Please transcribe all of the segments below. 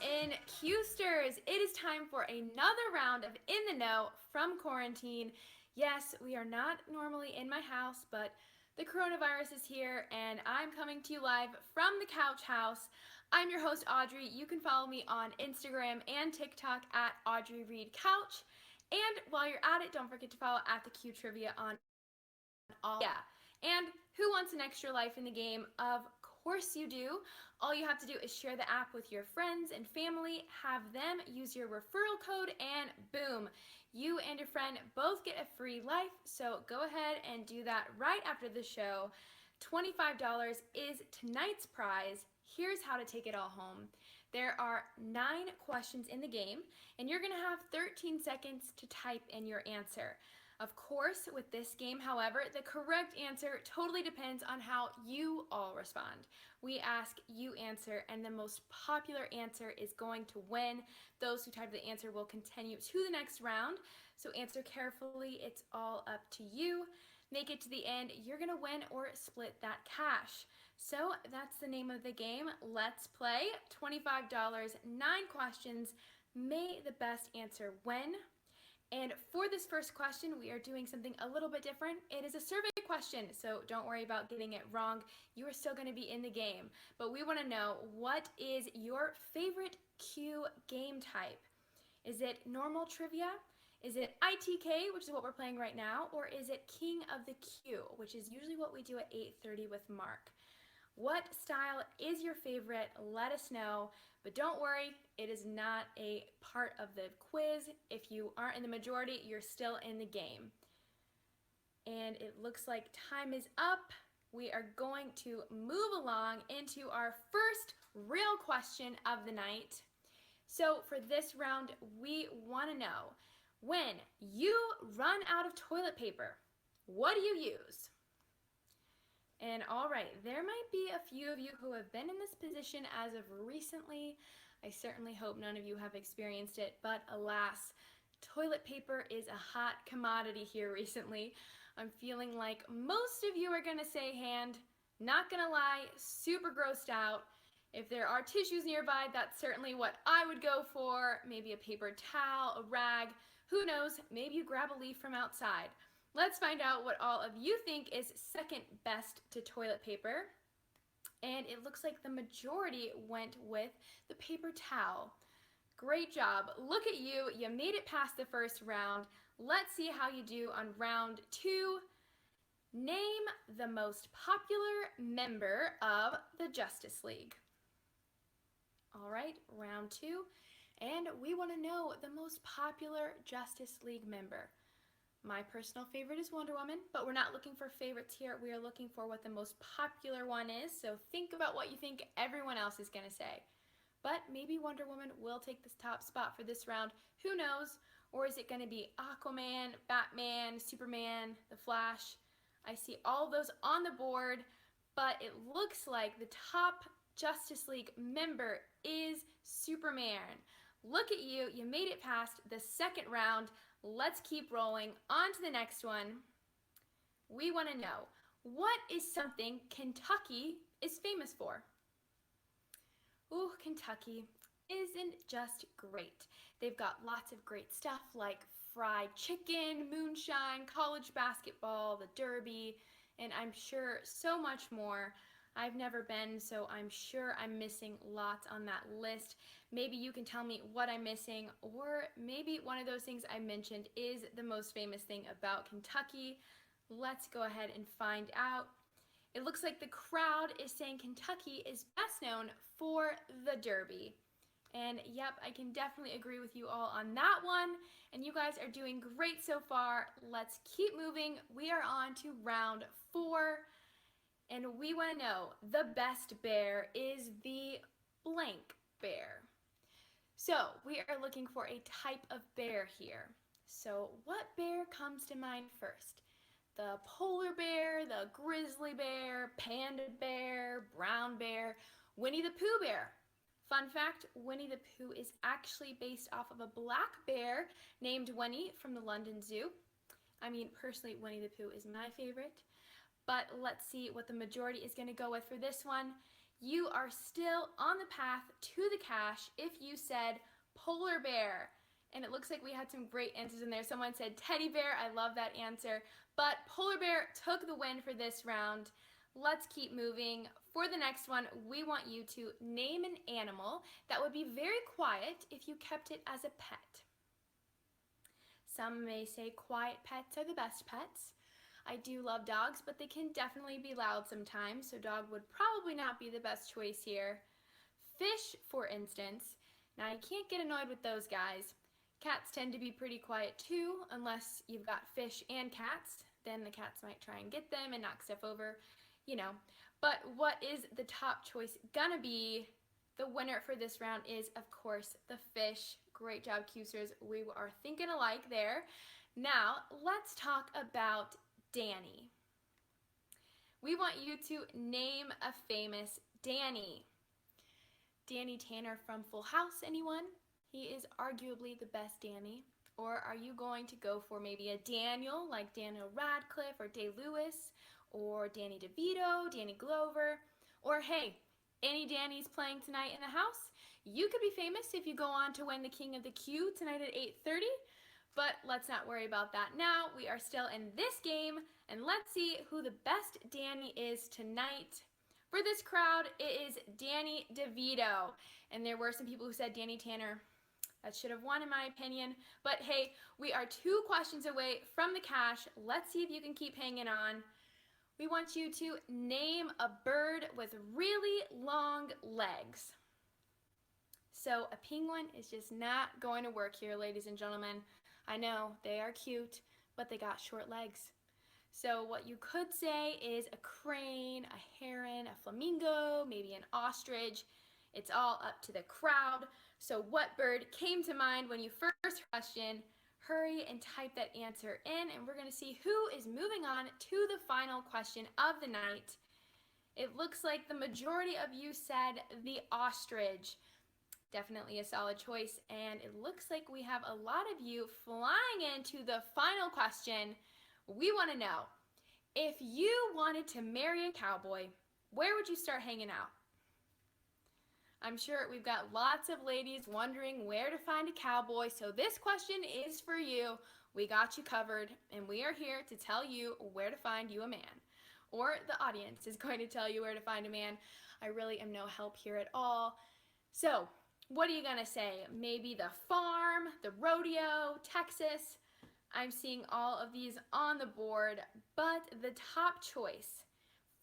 in Qsters. It is time for another round of In the Know from quarantine. Yes, we are not normally in my house, but the coronavirus is here and I'm coming to you live from the couch house. I'm your host, Audrey. You can follow me on Instagram and TikTok at Audrey Reed Couch. And while you're at it, don't forget to follow at the Q Trivia on all. Yeah. And who wants an extra life in the game? Of course you do. All you have to do is share the app with your friends and family, have them use your referral code, and boom, you and your friend both get a free life. So go ahead and do that right after the show. $25 is tonight's prize. Here's how to take it all home. There are 9 questions in the game, and you're going to have 13 seconds to type in your answer. Of course, with this game, however, the correct answer totally depends on how you all respond. We ask, you answer, and the most popular answer is going to win. Those who type the answer will continue to the next round, so answer carefully. It's all up to you. Make it to the end, you're going to win or split that cash. So that's the name of the game. Let's play. $25, 9 questions. May the best answer win. And for this first question, we are doing something a little bit different. It is a survey question, so don't worry about getting it wrong. You are still going to be in the game. But we want to know, what is your favorite Q game type? Is it normal trivia? Is it ITK, which is what we're playing right now? Or is it King of the Q, which is usually what we do at 8:30 with Mark? What style is your favorite? Let us know. But don't worry, it is not a part of the quiz. If you aren't in the majority, you're still in the game. And it looks like time is up. We are going to move along into our first real question of the night. So for this round, we want to know, when you run out of toilet paper, what do you use? And all right, there might be a few of you who have been in this position as of recently. I certainly hope none of you have experienced it, but alas, toilet paper is a hot commodity here recently. I'm feeling like most of you are gonna say hand. Not gonna lie, super grossed out. If there are tissues nearby, that's certainly what I would go for. Maybe a paper towel, a rag, who knows, maybe you grab a leaf from outside. Let's find out what all of you think is second best to toilet paper. And it looks like the majority went with the paper towel. Great job. Look at you. You made it past the first round. Let's see how you do on round 2. Name the most popular member of the Justice League. All right, round 2. And we want to know the most popular Justice League member. My personal favorite is Wonder Woman, but we're not looking for favorites here. We are looking for what the most popular one is, so think about what you think everyone else is going to say. But maybe Wonder Woman will take this top spot for this round. Who knows? Or is it going to be Aquaman, Batman, Superman, The Flash? I see all those on the board, but it looks like the top Justice League member is Superman. Look at you. You made it past the second round. Let's keep rolling. On to the next one. We want to know, what is something Kentucky is famous for? Ooh, Kentucky isn't just great. They've got lots of great stuff like fried chicken, moonshine, college basketball, the Derby, and I'm sure so much more. I've never been, so I'm sure I'm missing lots on that list. Maybe you can tell me what I'm missing, or maybe one of those things I mentioned is the most famous thing about Kentucky. Let's go ahead and find out. It looks like the crowd is saying Kentucky is best known for the Derby. And yep, I can definitely agree with you all on that one. And you guys are doing great so far. Let's keep moving. We are on to round 4. And we want to know, the best bear is the blank bear. So we are looking for a type of bear here. So what bear comes to mind first? The polar bear, the grizzly bear, panda bear, brown bear, Winnie the Pooh bear. Fun fact, Winnie the Pooh is actually based off of a black bear named Winnie from the London Zoo. I mean, personally, Winnie the Pooh is my favorite. But let's see what the majority is going to go with for this one. you are still on the path to the cash if you said polar bear. And it looks like we had some great answers in there. Someone said teddy bear. I love that answer. But polar bear took the win for this round. Let's keep moving. For the next one, we want you to name an animal that would be very quiet if you kept it as a pet. Some may say quiet pets are the best pets. I do love dogs, but they can definitely be loud sometimes, so dog would probably not be the best choice here. Fish, for instance. Now, you can't get annoyed with those guys. Cats tend to be pretty quiet too, unless you've got fish and cats. Then the cats might try and get them and knock stuff over, you know. But what is the top choice gonna be? The winner for this round is, of course, the fish. Great job, Cusers. We are thinking alike there. Now, let's talk about Danny. We want you to name a famous Danny. Danny Tanner from Full House, anyone? He is arguably the best Danny. Or are you going to go for maybe a Daniel, like Daniel Radcliffe or Day-Lewis, or Danny DeVito, Danny Glover, or hey, any Danny's playing tonight in the house? You could be famous if you go on to win the King of the Q tonight at 8:30, but let's not worry about that now. We are still in this game, and let's see who the best Danny is tonight. For this crowd, it is Danny DeVito, and there were some people who said Danny Tanner. That should have won in my opinion, but hey, we are 2 questions away from the cash. Let's see if you can keep hanging on. We want you to name a bird with really long legs. So a penguin is just not going to work here, ladies and gentlemen. I know, they are cute, but they got short legs. So what you could say is a crane, a heron, a flamingo, maybe an ostrich. It's all up to the crowd. So what bird came to mind when you first question? Hurry and type that answer in, and we're going to see who is moving on to the final question of the night. It looks like the majority of you said the ostrich. Definitely a solid choice, and it looks like we have a lot of you flying into the final question. We want to know, if you wanted to marry a cowboy, where would you start hanging out? I'm sure we've got lots of ladies wondering where to find a cowboy, so this question is for you. We got you covered, and we are here to tell you where to find you a man. Or the audience is going to tell you where to find a man. I really am no help here at all. So, what are you going to say? Maybe the farm, the rodeo, Texas? I'm seeing all of these on the board, but the top choice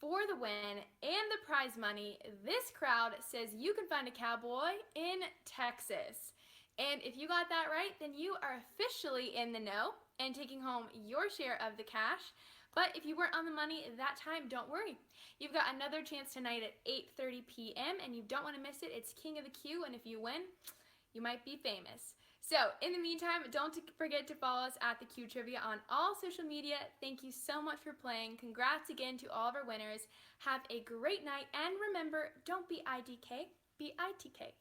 for the win and the prize money, this crowd says you can find a cowboy in Texas. And if you got that right, then you are officially in the know and taking home your share of the cash. But if you weren't on the money that time, don't worry. You've got another chance tonight at 8:30 p.m. and you don't want to miss it. It's King of the Q, and if you win, you might be famous. So, in the meantime, don't forget to follow us at the Q Trivia on all social media. Thank you so much for playing. Congrats again to all of our winners. Have a great night, and remember, don't be IDK, be ITK.